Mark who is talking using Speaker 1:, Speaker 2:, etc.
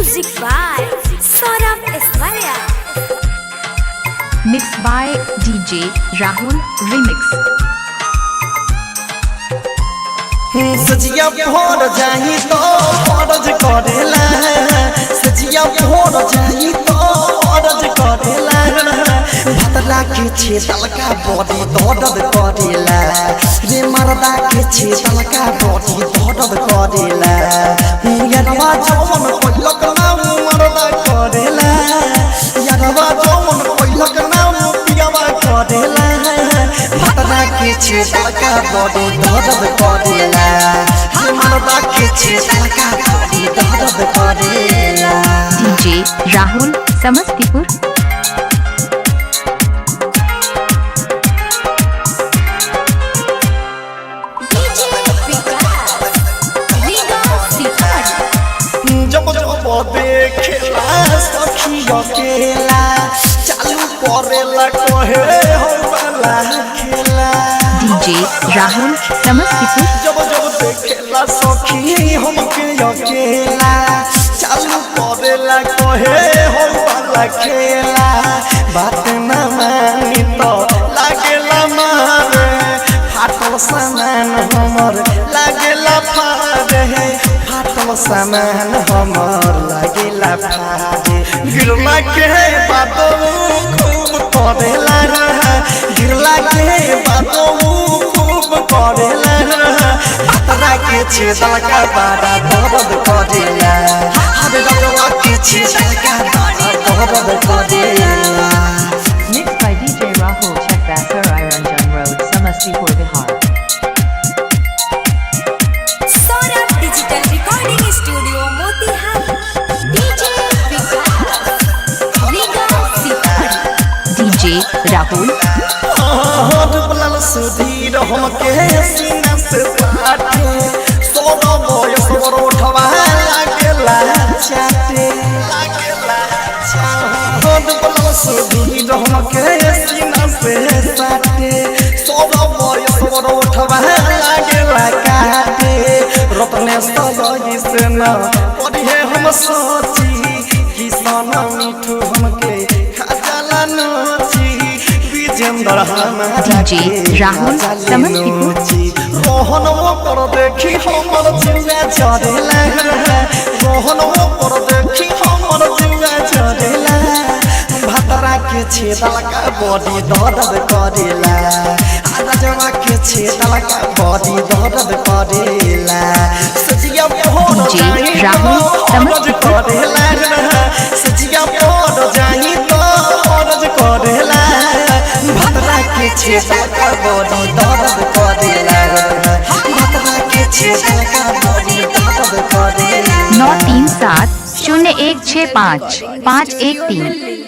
Speaker 1: Music by Saurabh Eswaria.
Speaker 2: Mixed by DJ Rahul Remix.
Speaker 3: सजिया भोर जाही तो फरज करेला सजिया भोर जाही तो फरज करेला भतला के छे तलका बॉडी दर्द करेला रे मर्दा के छे तलका बॉडी दर्द करेला यारवा जवन कोइलक नाम मर्दा करेला यारवा जवन कोइलक नाम पियावा करेला भतला के छे तलका बॉडी दर्द करेला मर्दा के छे तलका बॉडी दर्द करेला।
Speaker 2: DJ Rahul Samastipur.
Speaker 3: जब जब देखेला सखी अकेला चालू करेला कहे हो वाला खेला।
Speaker 2: DJ Rahul Samastipur.
Speaker 3: जब जब देखेला सखी हमके अकेला चालू करेला कहे हो वाला खेला। बात न मानी तो लागेला मारे फाटल सामान हमर लागेला फारे फाटल सामान हमर लागेला फारे। गिरला के बातों खूब करेला गिरला के बातों खूब करेला पतरा के छेदल का बड़ा दर्द करेला हर रजवा के छेदल का बड़ा दर्द करेला।
Speaker 2: Mixed by DJ Rahul Chakbasar Iranjan Road Samastipur Bihar.
Speaker 1: Saurabh Digital Recording Studio Motihari. DJ
Speaker 2: DJ Rahul
Speaker 3: बलल सुधीर हमके सीना से पाटे सोना बयस बरोठवा लागेला चाटे बलल सुधीर हमके सीना से पाटे सोना बयस बरोठवा लागेला काटे रत्ने सजई से न पढ़े हम सोची किसान मिठू हमके खाजाला नोची
Speaker 2: DJ Rahul समस्तीपुर।
Speaker 3: रोहन पर देखी हमर जिला चढ़ेला रोहन पर देखी हमर जिला चढ़ेला भतरा के छेदल का बॉडी दर्द करेला राजवा के छेदल का बॉडी दर्द करेला। सजिया भोर
Speaker 2: DJ Rahul समस्तीपुर।
Speaker 3: करेला सजिया भोर जाही तो फरज करेला भतरा के छेदल का बॉडी दर्द करेला भतरा के छेदल का बॉडी दर्द करेला।
Speaker 2: 9370165 513